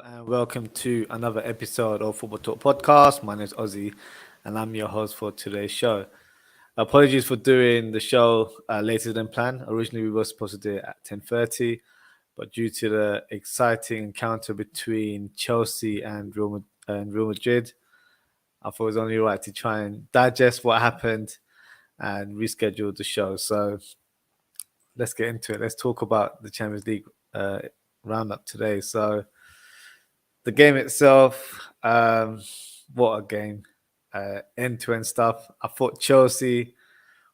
and welcome to another episode of Football Talk Podcast. My name is Ozzie and I'm your host for today's show. Apologies for doing the show later than planned. Originally, we were supposed to do it at 10:30, but due to the exciting encounter between Chelsea and Real Madrid, I thought it was only right to try and digest what happened and reschedule the show. So let's get into it. Let's talk about the Champions League roundup today. So the game itself, what a game. End-to-end stuff. I thought Chelsea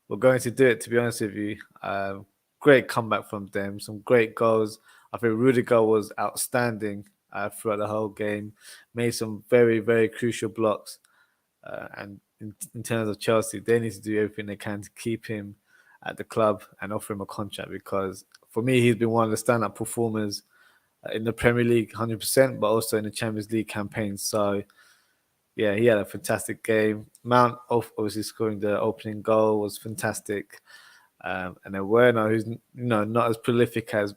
were going to do it, to be honest with you. Great comeback from them. Some great goals. I think Rudiger was outstanding throughout the whole game. Made some very, very crucial blocks. And in terms of Chelsea, they need to do everything they can to keep him at the club and offer him a contract because for me, he's been one of the stand-up performers in the Premier League 100%, but also in the Champions League campaign. So, yeah, he had a fantastic game. Mount, obviously scoring the opening goal, was fantastic. And then Werner, who's not as prolific as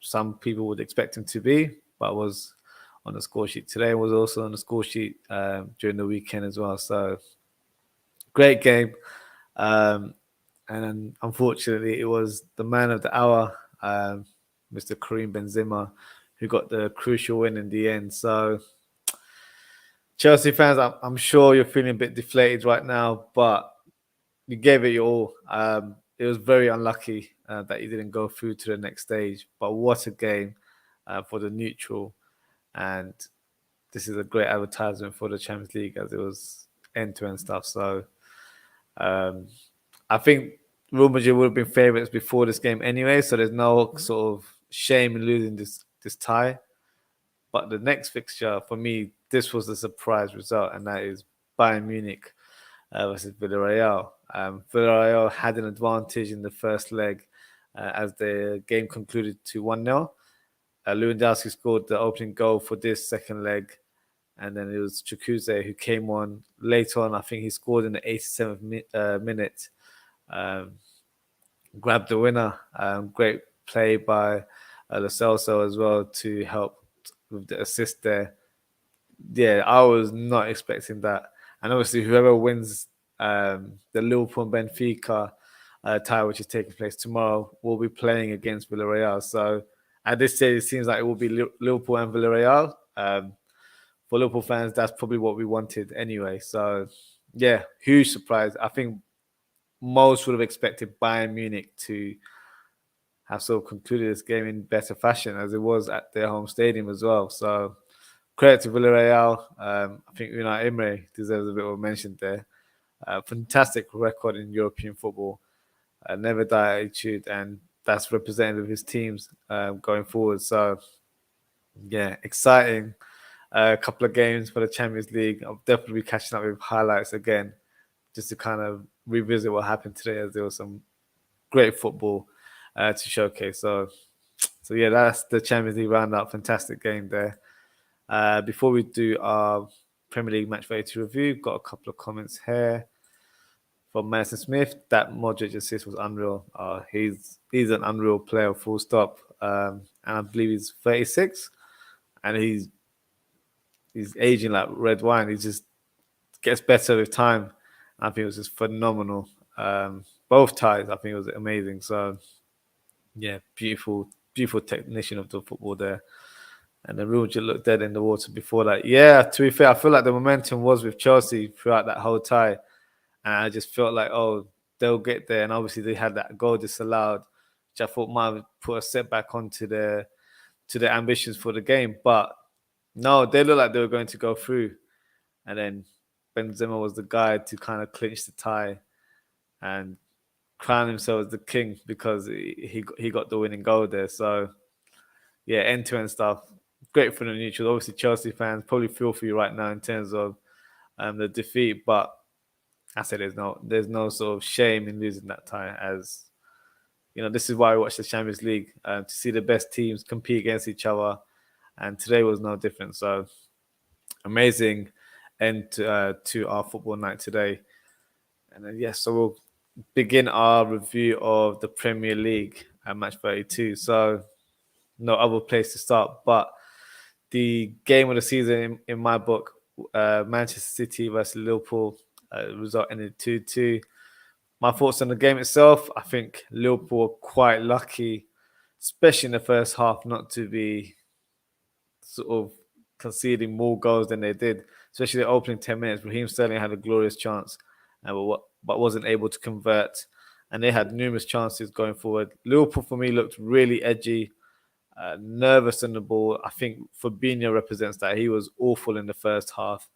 some people would expect him to be, but was on the score sheet today, was also on the score sheet during the weekend as well. So, great game. And then, unfortunately, it was the man of the hour, Mr. Karim Benzema, who got the crucial win in the end. So, Chelsea fans, I'm sure you're feeling a bit deflated right now, but you gave it your all. It was very unlucky that you didn't go through to the next stage. But what a game for the neutral. And this is a great advertisement for the Champions League as it was end-to-end stuff. So, I think Real Madrid would have been favourites before this game anyway, so there's no sort of shame in losing this tie. But the next fixture, for me, this was a surprise result, and that is Bayern Munich versus Villarreal. Villarreal had an advantage in the first leg as the game concluded to 1-0. Lewandowski scored the opening goal for this second leg, and then it was Chukwueze who came on later on. I think he scored in the 87th minute. Grabbed the winner. Great play by Lo Celso as well to help with the assist there. Yeah, I was not expecting that. And obviously, whoever wins the Liverpool and Benfica tie, which is taking place tomorrow, will be playing against Villarreal. So at this stage, it seems like it will be Liverpool and Villarreal. For Liverpool fans, that's probably what we wanted anyway. So yeah, huge surprise. I think most would have expected Bayern Munich to have sort of concluded this game in better fashion as it was at their home stadium as well. So credit to Villarreal. I think Unai Emery deserves a bit of a mention there. Fantastic record in European football. Never die attitude, and that's representative of his teams going forward. So, yeah, exciting. A couple of games for the Champions League. I'll definitely be catching up with highlights again just to kind of revisit what happened today as there was some great football to showcase. So yeah, that's the Champions League roundup. Fantastic game there. Before we do our Premier League Match 32 review, got a couple of comments here from Madison Smith. That Modric assist was unreal. He's an unreal player, full stop. And I believe he's 36, and he's aging like red wine. He just gets better with time. I think it was just phenomenal. Both ties, I think it was amazing. So, yeah, beautiful technician of the football there. And the Real Madrid looked dead in the water before that. Yeah, to be fair, I feel like the momentum was with Chelsea throughout that whole tie. And I just felt like, oh, they'll get there. And obviously they had that goal disallowed, which I thought might have put a setback onto their ambitions for the game. But no, they looked like they were going to go through. And then Benzema was the guy to kind of clinch the tie and crown himself as the king because he got the winning goal there. So, yeah, end-to-end stuff. Great for the neutrals. Obviously, Chelsea fans probably feel for you right now in terms of the defeat. But I said there's no sort of shame in losing that tie as, this is why I watch the Champions League, to see the best teams compete against each other. And today was no different. So, amazing end to our football night today. And then, yes, so we'll begin our review of the Premier League at match 32. So, no other place to start but the game of the season in my book, Manchester City versus Liverpool, result ended 2-2. My thoughts on the game itself, I think Liverpool were quite lucky, especially in the first half, not to be sort of conceding more goals than they did, especially the opening 10 minutes. Raheem Sterling had a glorious chance, but wasn't able to convert. And they had numerous chances going forward. Liverpool, for me, looked really edgy, nervous on the ball. I think Fabinho represents that. He was awful in the first half.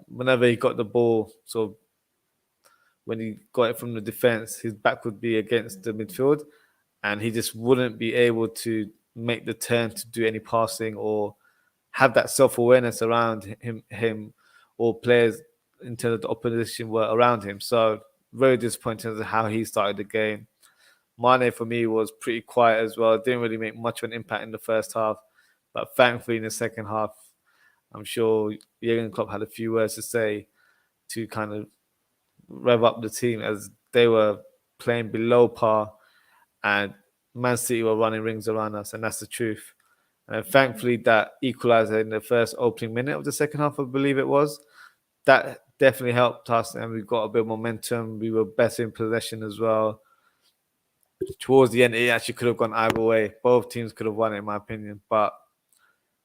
Whenever he got the ball, so when he got it from the defense, his back would be against the midfield, and he just wouldn't be able to make the turn to do any passing or have that self-awareness around him or players in terms of the opposition were around him. So very disappointing as to how he started the game. Mane for me was pretty quiet as well. Didn't really make much of an impact in the first half, but thankfully in the second half, I'm sure Jurgen Klopp had a few words to say to kind of rev up the team as they were playing below par and Man City were running rings around us, and that's the truth. And thankfully, that equaliser in the first opening minute of the second half, I believe it was, that definitely helped us, and we got a bit of momentum. We were better in possession as well. Towards the end, it actually could have gone either way. Both teams could have won it, in my opinion. But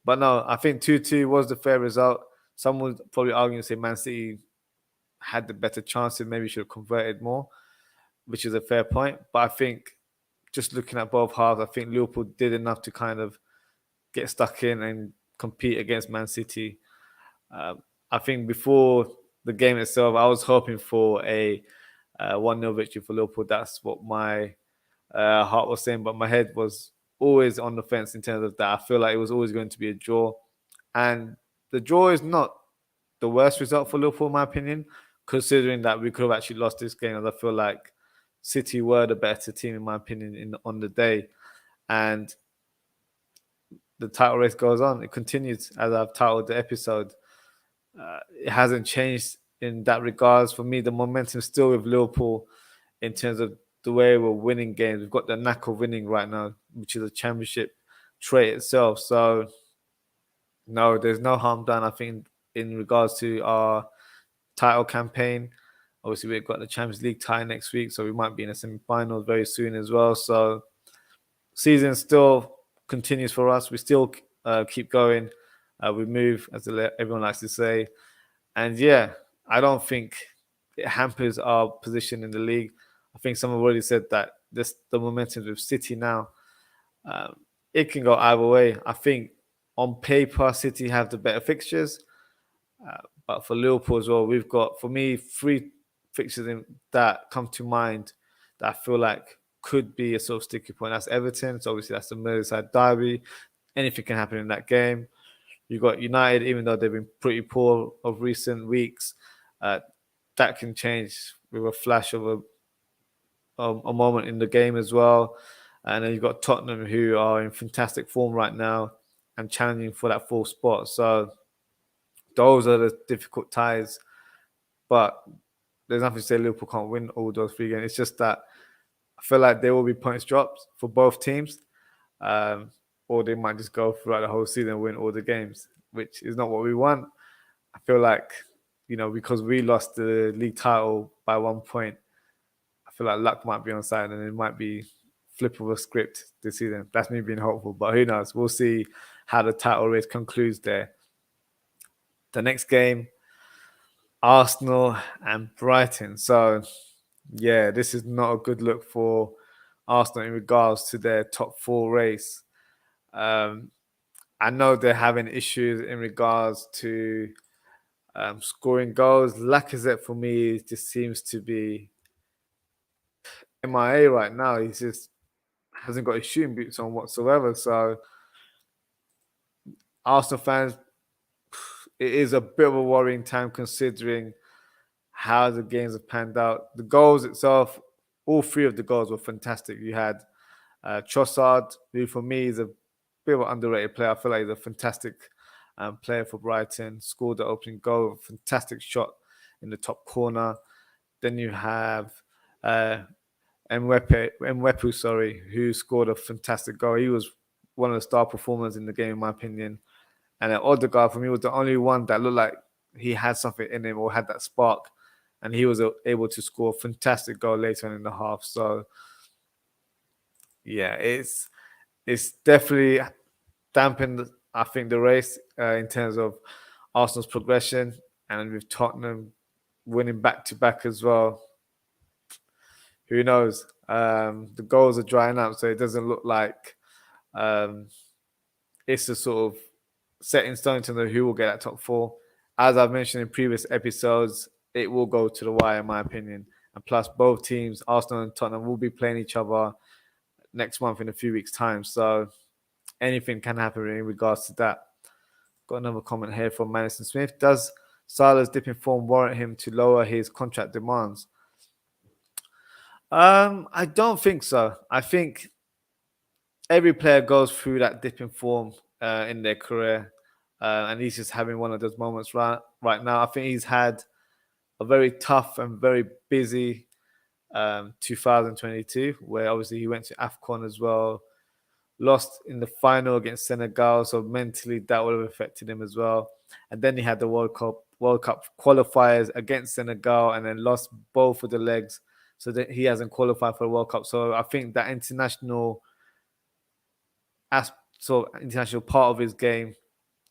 no, I think 2-2 was the fair result. Some would probably argue and say Man City had the better chances, maybe should have converted more, which is a fair point. But I think just looking at both halves, I think Liverpool did enough to kind of get stuck in and compete against Man City. I think before the game itself, I was hoping for a 1-0 victory for Liverpool. That's what my heart was saying, but my head was always on the fence in terms of that. I feel like it was always going to be a draw. And the draw is not the worst result for Liverpool, in my opinion, considering that we could have actually lost this game. As I feel like City were the better team, in my opinion, on the day. And the title race goes on. It continues, as I've titled the episode. It hasn't changed in that regards. For me, the momentum is still with Liverpool in terms of the way we're winning games. We've got the knack of winning right now, which is a championship trait itself. So, no, there's no harm done, I think, in regards to our title campaign. Obviously, we've got the Champions League tie next week, so we might be in a semi-final very soon as well. So, season still continues for us. We still keep going. We move, as everyone likes to say. And yeah, I don't think it hampers our position in the league. I think someone already said that the momentum with City now, it can go either way. I think on paper, City have the better fixtures. But for Liverpool as well, we've got, for me, 3 fixtures that come to mind that I feel like could be a sort of sticky point. That's Everton. So obviously that's the Merseyside derby. Anything can happen in that game. You've got United, even though they've been pretty poor of recent weeks. That can change with a flash of a moment in the game as well. And then you've got Tottenham, who are in fantastic form right now and challenging for that 4th spot. So those are the difficult ties. But there's nothing to say Liverpool can't win all those 3 games. It's just that I feel like there will be points drops for both teams. Or they might just go throughout the whole season and win all the games, which is not what we want. I feel like, because we lost the league title by 1 point, I feel like luck might be on side and it might be flip of a script this season. That's me being hopeful, but who knows? We'll see how the title race concludes there. The next game, Arsenal and Brighton. So, yeah, this is not a good look for Arsenal in regards to their top 4 race. I know they're having issues in regards to scoring goals. Lacazette, for me, just seems to be MIA right now. He just hasn't got his shooting boots on whatsoever. So, Arsenal fans, it is a bit of a worrying time considering how the games have panned out. The goals itself, all 3 of the goals were fantastic. You had Trossard, who for me is a bit of an underrated player. I feel like he's a fantastic player for Brighton. Scored the opening goal, fantastic shot in the top corner. Then you have Mwepu, who scored a fantastic goal. He was one of the star performers in the game, in my opinion. And then Odegaard, for me, was the only one that looked like he had something in him or had that spark. And he was able to score a fantastic goal later on in the half. So, yeah, it's definitely dampened, I think, the race in terms of Arsenal's progression. And with Tottenham winning back to back as well, who knows? The goals are drying up, so it doesn't look like um, it's a sort of set in stone to know who will get that top four. As I've mentioned in previous episodes, it will go to the wire, in my opinion. And plus, both teams, Arsenal and Tottenham, will be playing each other next month in a few weeks' time. So anything can happen in regards to that. Got another comment here from Madison Smith. Does Salah's dipping form warrant him to lower his contract demands? I don't think so. I think every player goes through that dipping form in their career, and he's just having one of those moments right now. I think he's had a very tough and very busy 2022, where obviously he went to AFCON as well, lost in the final against Senegal, so mentally that would have affected him as well. And then he had the World Cup qualifiers against Senegal, and then lost both of the legs, so that he hasn't qualified for the World Cup. So I think that international part of his game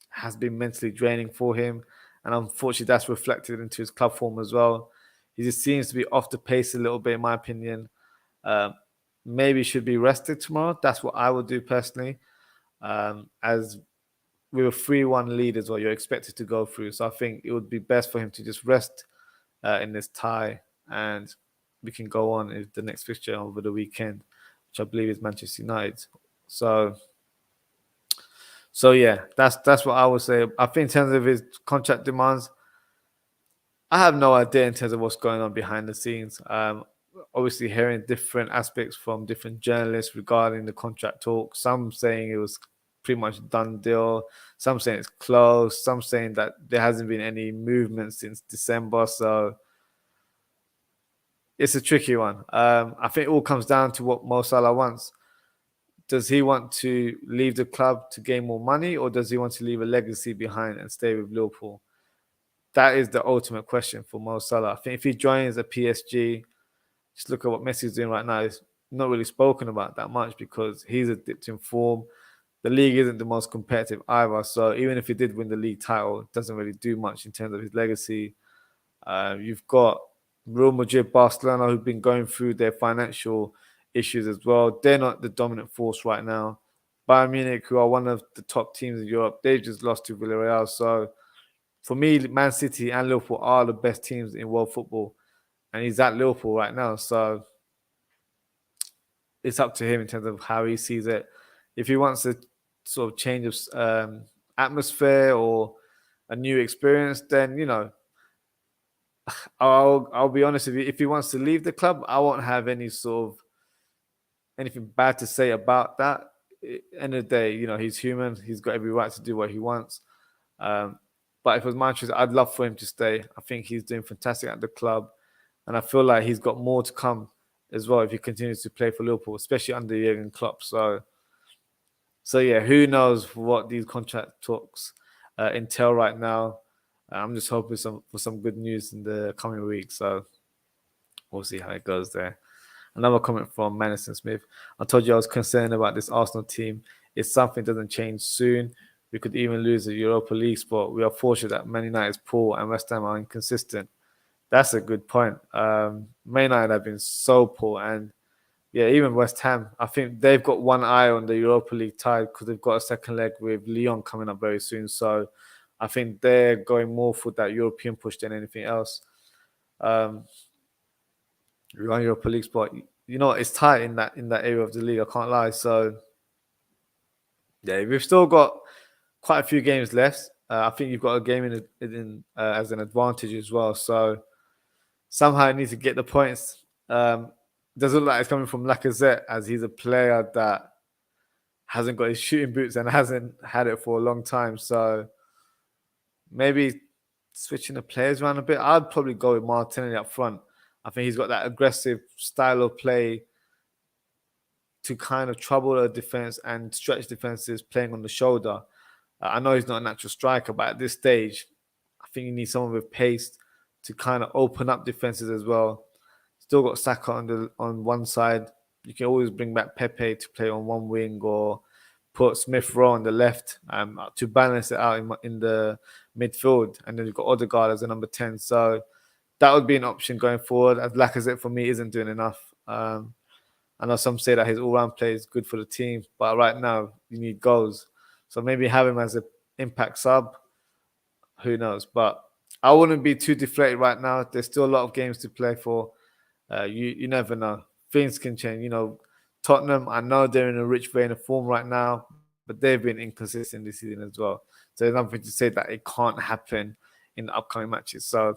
has been mentally draining for him, and unfortunately that's reflected into his club form as well. He just seems to be off the pace a little bit, in my opinion. Um, Maybe should be rested tomorrow. That's what I would do personally. As we were 3-1 lead as well, you're expected to go through. So I think it would be best for him to just rest in this tie, and we can go on with the next fixture over the weekend, which I believe is Manchester United. So yeah, that's what I would say. I think in terms of his contract demands, I have no idea in terms of what's going on behind the scenes. Obviously, hearing different aspects from different journalists regarding the contract talk. Some saying it was pretty much done deal. Some saying it's close. Some saying that there hasn't been any movement since December. So it's a tricky one. I think it all comes down to what Mo Salah wants. Does he want to leave the club to gain more money, or does he want to leave a legacy behind and stay with Liverpool? That is the ultimate question for Mo Salah. I think if he joins a PSG, just look at what Messi's doing right now. It's not really spoken about that much because he's a dipped in form. The league isn't the most competitive either. So even if he did win the league title, it doesn't really do much in terms of his legacy. You've got Real Madrid, Barcelona, who've been going through their financial issues as well. They're not the dominant force right now. Bayern Munich, who are one of the top teams in Europe, they've just lost to Villarreal. So for me, Man City and Liverpool are the best teams in world football. And he's at Liverpool right now. So it's up to him in terms of how he sees it. If he wants a sort of change of atmosphere or a new experience, then, I'll be honest with you. If he wants to leave the club, I won't have any sort of anything bad to say about that. End of the day, he's human. He's got every right to do what he wants. But if it was my choice, I'd love for him to stay. I think he's doing fantastic at the club, and I feel like he's got more to come as well if he continues to play for Liverpool, especially under Jurgen Klopp. So yeah, who knows what these contract talks entail right now. I'm just hoping for some good news in the coming weeks. So we'll see how it goes there. Another comment from Madison Smith. I told you I was concerned about this Arsenal team. If something doesn't change soon, we could even lose the Europa League spot. We are fortunate that Man United is poor and West Ham are inconsistent. That's a good point. Man United have been so poor, and yeah, even West Ham. I think they've got one eye on the Europa League tie because they've got a second leg with Lyon coming up very soon. So I think they're going more for that European push than anything else. Run Europa League spot. It's tight in that area of the league. I can't lie. So yeah, we've still got quite a few games left. I think you've got a game in as an advantage as well. So somehow I need to get the points. Doesn't look like it's coming from Lacazette, as he's a player that hasn't got his shooting boots and hasn't had it for a long time. So maybe switching the players around a bit. I'd probably go with Martinelli up front. I think he's got that aggressive style of play to kind of trouble the defense and stretch defenses playing on the shoulder. I know he's not a natural striker, but at this stage, I think you need someone with pace to kind of open up defenses as well. Still got Saka on one side. You can always bring back Pepe to play on one wing or put Smith Rowe on the left to balance it out in the midfield. And then you've got Odegaard as a number 10. So that would be an option going forward. As Lacazette for me isn't doing enough. I know some say that his all-round play is good for the team, but right now you need goals. So maybe have him as an impact sub. Who knows? But I wouldn't be too deflated right now. There's still a lot of games to play for. You never know. Things can change. Tottenham, I know they're in a rich vein of form right now, but they've been inconsistent this season as well. So there's nothing to say that it can't happen in the upcoming matches. So,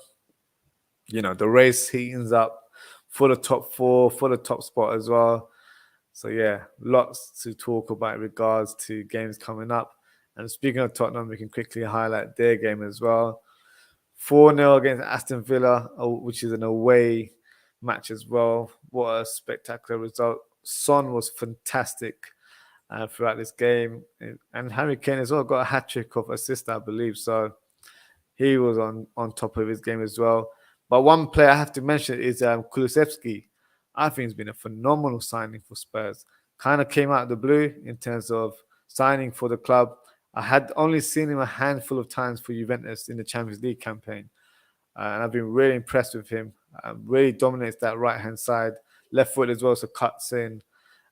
the race heatens up for the top four, for the top spot as well. So yeah, lots to talk about in regards to games coming up. And speaking of Tottenham, we can quickly highlight their game as well. 4-0 against Aston Villa, which is an away match as well. What a spectacular result. Son was fantastic throughout this game. And Harry Kane as well got a hat-trick of assist, I believe. So he was on top of his game as well. But one player I have to mention is Kulusevski. I think he's been a phenomenal signing for Spurs. Kind of came out of the blue in terms of signing for the club. I had only seen him a handful of times for Juventus in the Champions League campaign. And I've been really impressed with him. Really dominates that right-hand side. Left foot as well, so cuts in.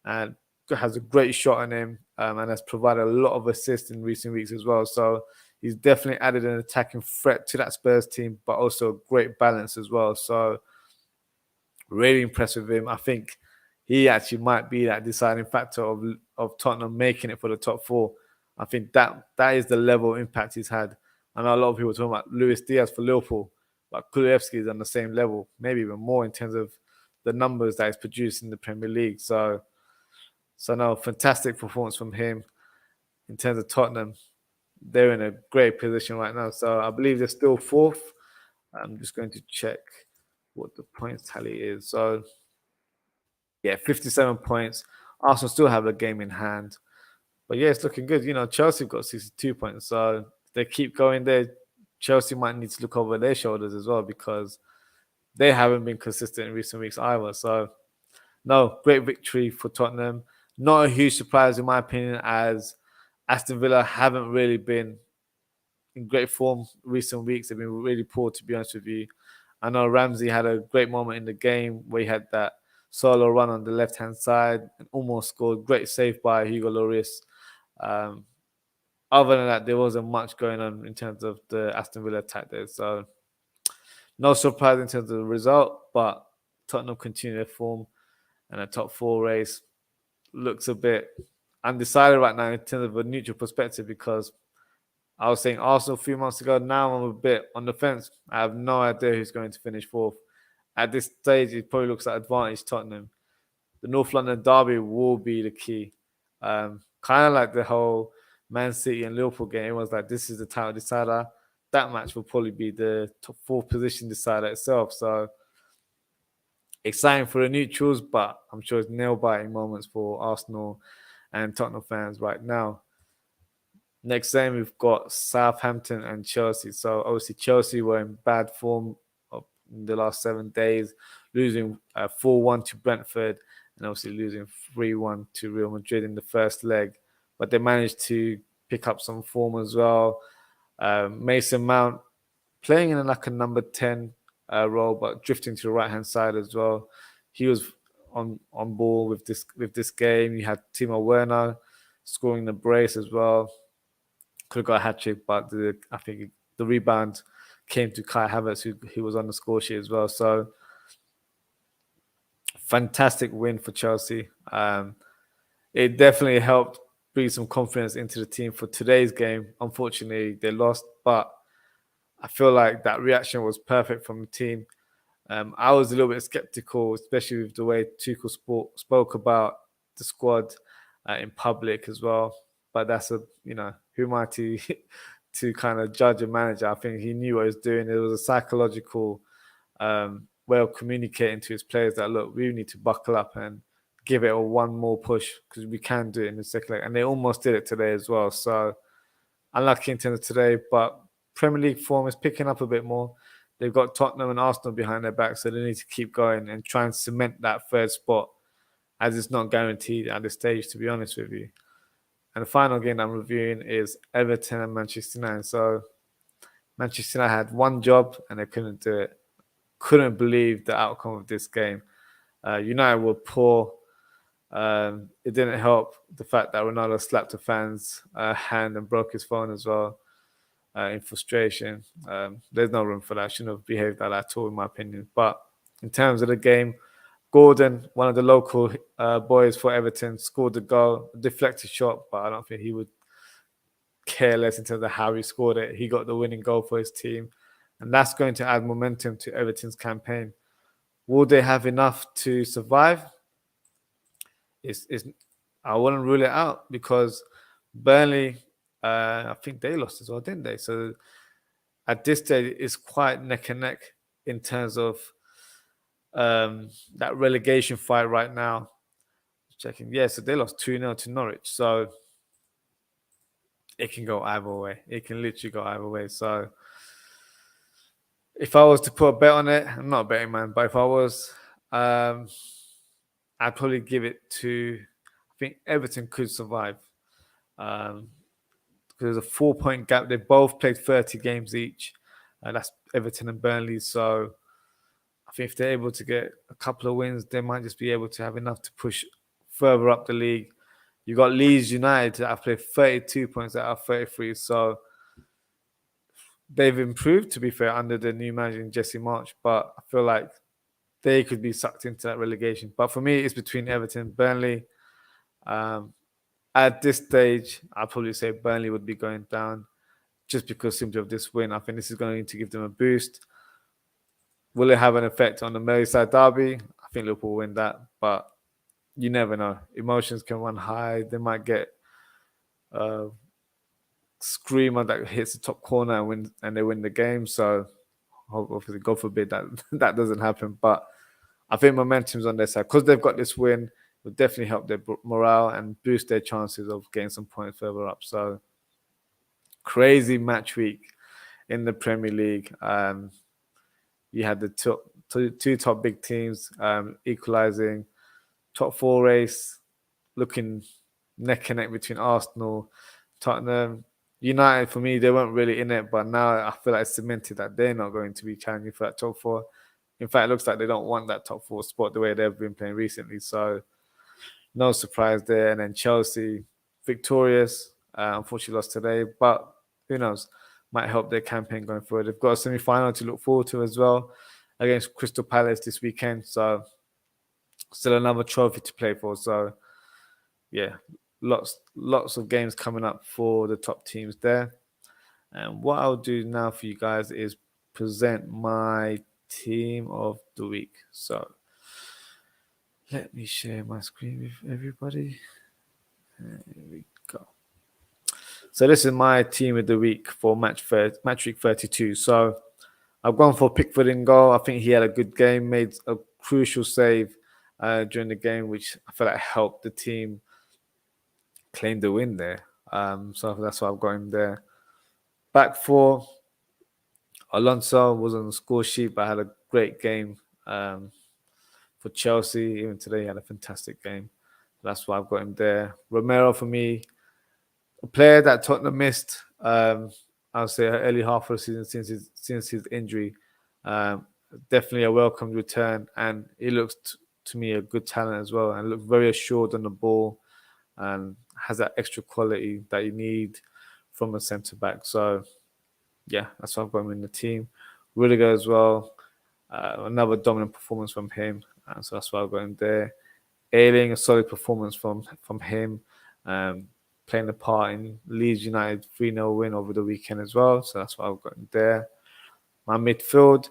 And has a great shot on him. And has provided a lot of assists in recent weeks as well. So he's definitely added an attacking threat to that Spurs team, but also great balance as well. So really impressed with him. I think he actually might be that deciding factor of Tottenham making it for the top four. I think that is the level of impact he's had. I know a lot of people are talking about Luis Diaz for Liverpool, but Kulusevski is on the same level, maybe even more in terms of the numbers that he's produced in the Premier League. So no, fantastic performance from him. In terms of Tottenham, they're in a great position right now. So I believe they're still fourth. I'm just going to check what the points tally is. So yeah, 57 points. Arsenal still have a game in hand. But yeah, it's looking good. Chelsea got 62 points. So if they keep going there, Chelsea might need to look over their shoulders as well because they haven't been consistent in recent weeks either. So no, great victory for Tottenham. Not a huge surprise in my opinion, as Aston Villa haven't really been in great form recent weeks. They've been really poor, to be honest with you. I know Ramsey had a great moment in the game where he had that solo run on the left-hand side and almost scored. Great save by Hugo Lloris. Other than that, there wasn't much going on in terms of the Aston Villa attack there. So no surprise in terms of the result, but Tottenham continue their form and a top four race looks a bit undecided right now in terms of a neutral perspective because I was saying Arsenal a few months ago. Now I'm a bit on the fence. I have no idea who's going to finish fourth. At this stage, it probably looks like advantage Tottenham. The North London derby will be the key. Kind of like the whole Man City and Liverpool game. It was like, this is the title decider. That match will probably be the top fourth position decider itself. So exciting for the neutrals, but I'm sure it's nail-biting moments for Arsenal and Tottenham fans right now. Next game, we've got Southampton and Chelsea. So obviously Chelsea were in bad form in the last 7 days, losing 4-1 to Brentford and obviously losing 3-1 to Real Madrid in the first leg. But they managed to pick up some form as well. Mason Mount playing in like a number 10 role, but drifting to the right-hand side as well. He was on ball with this game. You had Timo Werner scoring the brace as well. Could have got a hat-trick, but I think the rebound came to Kai Havertz, who was on the score sheet as well. So fantastic win for Chelsea. It definitely helped breathe some confidence into the team for today's game. Unfortunately, they lost, but I feel like that reaction was perfect from the team. I was a little bit skeptical, especially with the way Tuchel spoke about the squad in public as well. But that's who am I to to kind of judge a manager? I think he knew what he was doing. It was a psychological way of communicating to his players that, look, we need to buckle up and give it one more push because we can do it in the second leg. And they almost did it today as well. So unlucky in terms of today, but Premier League form is picking up a bit more. They've got Tottenham and Arsenal behind their back, so they need to keep going and try and cement that third spot, as it's not guaranteed at this stage, to be honest with you. And the final game I'm reviewing is Everton and Manchester United. So Manchester United had one job and they couldn't do it. Couldn't believe the outcome of this game. United were poor. It didn't help the fact that Ronaldo slapped a fan's hand and broke his phone as well in frustration. There's no room for that. Shouldn't have behaved like that at all, in my opinion. But in terms of the game, Gordon, one of the local boys for Everton, scored the goal, a deflected shot, but I don't think he would care less in terms of how he scored it. He got the winning goal for his team, and that's going to add momentum to Everton's campaign. Will they have enough to survive? I wouldn't rule it out, because Burnley, I think they lost as well, didn't they? So at this stage, it's quite neck and neck in terms of that relegation fight right now. Checking, yeah, so they lost 2-0 to Norwich. So it can go either way. It can literally go either way. So if I was to put a bet on it, I'm not a betting man, but if I was, I'd probably give it to, I think Everton could survive. Because there's a 4-point gap. They both played 30 games each. That's Everton and Burnley. So I think if they're able to get a couple of wins, they might just be able to have enough to push further up the league. You got Leeds United that have played 32 points out of 33. So they've improved, to be fair, under the new manager Jesse March. But I feel like they could be sucked into that relegation. But for me, it's between Everton and Burnley. At this stage, I'd probably say Burnley would be going down just because simply of this win. I think this is going to give them a boost. Will it have an effect on the Merseyside derby? I think Liverpool will win that, but you never know. Emotions can run high. They might get a screamer that hits the top corner and they win the game. So hopefully, God forbid that doesn't happen. But I think momentum's on their side because they've got this win. It will definitely help their morale and boost their chances of getting some points further up. So crazy match week in the Premier League. You had the two top big teams equalising. Top four race looking neck and neck between Arsenal, Tottenham. United, for me, they weren't really in it, but now I feel like it's cemented that they're not going to be challenging for that top four. In fact, it looks like they don't want that top four spot the way they've been playing recently. So no surprise there. And then Chelsea, victorious. Unfortunately lost today, but who knows? Might help their campaign going forward. They've got a semi-final to look forward to as well against Crystal Palace this weekend. So still another trophy to play for. So yeah, lots of games coming up for the top teams there. And what I'll do now for you guys is present my team of the week. So let me share my screen with everybody. Here we go. So this is my team of the week for match week 32. So I've gone for Pickford in goal. I think he had a good game, made a crucial save during the game, which I feel like helped the team claim the win there. So that's why I've got him there. Back four, Alonso was on the score sheet, but had a great game for Chelsea. Even today, he had a fantastic game. That's why I've got him there. Romero, for me, a player that Tottenham missed, I'll say early half of the season since his injury. Definitely a welcomed return, and he looks to me a good talent as well, and looks very assured on the ball, and has that extra quality that you need from a centre back. So yeah, that's why I've got him in the team. Rudiger as well, another dominant performance from him, so that's why I've got him there. Ailing, a solid performance from him, playing a part in Leeds United 3-0 win over the weekend as well, so that's why I've got him there. My midfield,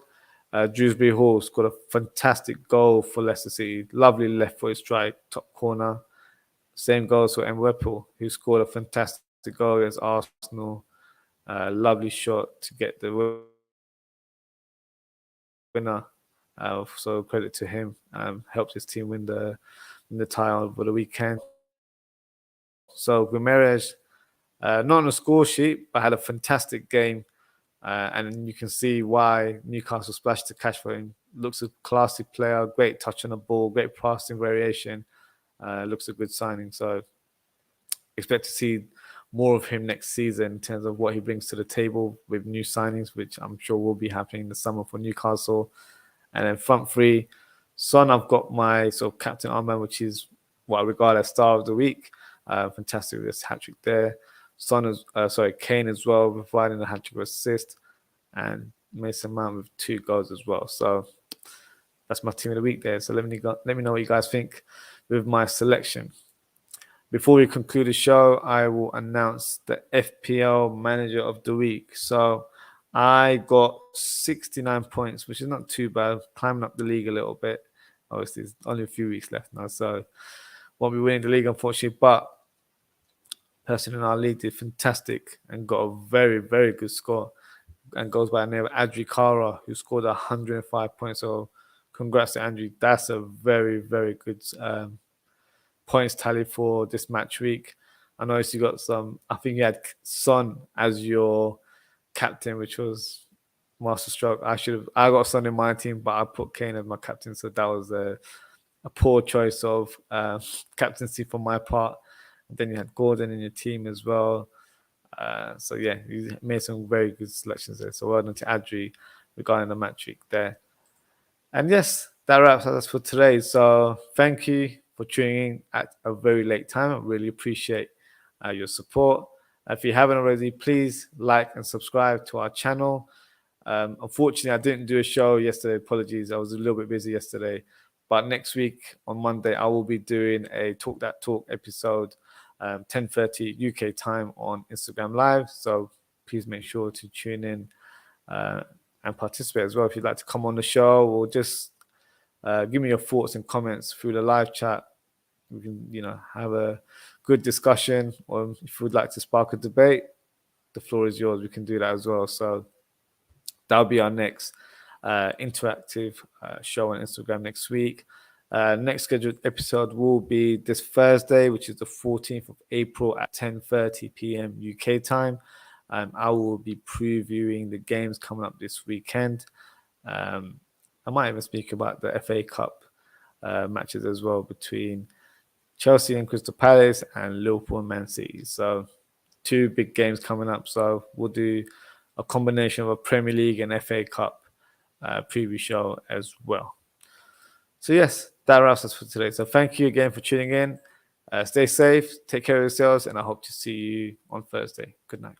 Dewsbury Hall scored a fantastic goal for Leicester City. Lovely left-footed strike, top corner. Same goals for Liverpool, who scored a fantastic goal against Arsenal. Lovely shot to get the winner. So credit to him. Helped his team win the tie over the weekend. So Guimaraes, Not on the score sheet, but had a fantastic game. And you can see why Newcastle splashed the cash for him. Looks a classy player, great touch on the ball, great passing variation. Looks a good signing. So expect to see more of him next season in terms of what he brings to the table with new signings, which I'm sure will be happening in the summer for Newcastle. And then front three, Son, I've got my sort of captain armband, which is what I regard as star of the week. Fantastic with this hat trick there. Kane as well, providing a hat trick assist, and Mason Mount with 2 goals as well. So that's my team of the week there. So let me know what you guys think with my selection. Before we conclude the show, I will announce the FPL Manager of the Week. So I got 69 points, which is not too bad, climbing up the league a little bit. Obviously, there's only a few weeks left now, so won't be winning the league, unfortunately. But person in our league did fantastic and got a very, very good score, and goes by the name of Adri Kara, who scored 105 points. So congrats to Andrew. That's a very, very good points tally for this match week. I noticed you got some, I think you had Son as your captain, which was masterstroke. I got Son in my team, but I put Kane as my captain. So that was a poor choice of captaincy for my part. And then you had Gordon in your team as well. So yeah, you made some very good selections there. So well done to Adri regarding the match week there. And yes, that wraps us for today. So thank you for tuning in at a very late time. I really appreciate your support. If you haven't already, please like and subscribe to our channel. Unfortunately, I didn't do a show yesterday. Apologies. I was a little bit busy yesterday. But next week on Monday, I will be doing a Talk That Talk episode, 10:30 UK time on Instagram Live. So please make sure to tune in and participate as well. If you'd like to come on the show or just give me your thoughts and comments through the live chat, we can, have a good discussion. Or if you would like to spark a debate, the floor is yours. We can do that as well. So that'll be our next interactive show on Instagram next week. Next scheduled episode will be this Thursday, which is the 14th of April at 10:30 p.m. UK time. I will be previewing the games coming up this weekend. I might even speak about the FA Cup matches as well between Chelsea and Crystal Palace and Liverpool and Man City. So 2 big games coming up. So we'll do a combination of a Premier League and FA Cup preview show as well. So yes, that wraps us for today. So thank you again for tuning in. Stay safe, take care of yourselves, and I hope to see you on Thursday. Good night.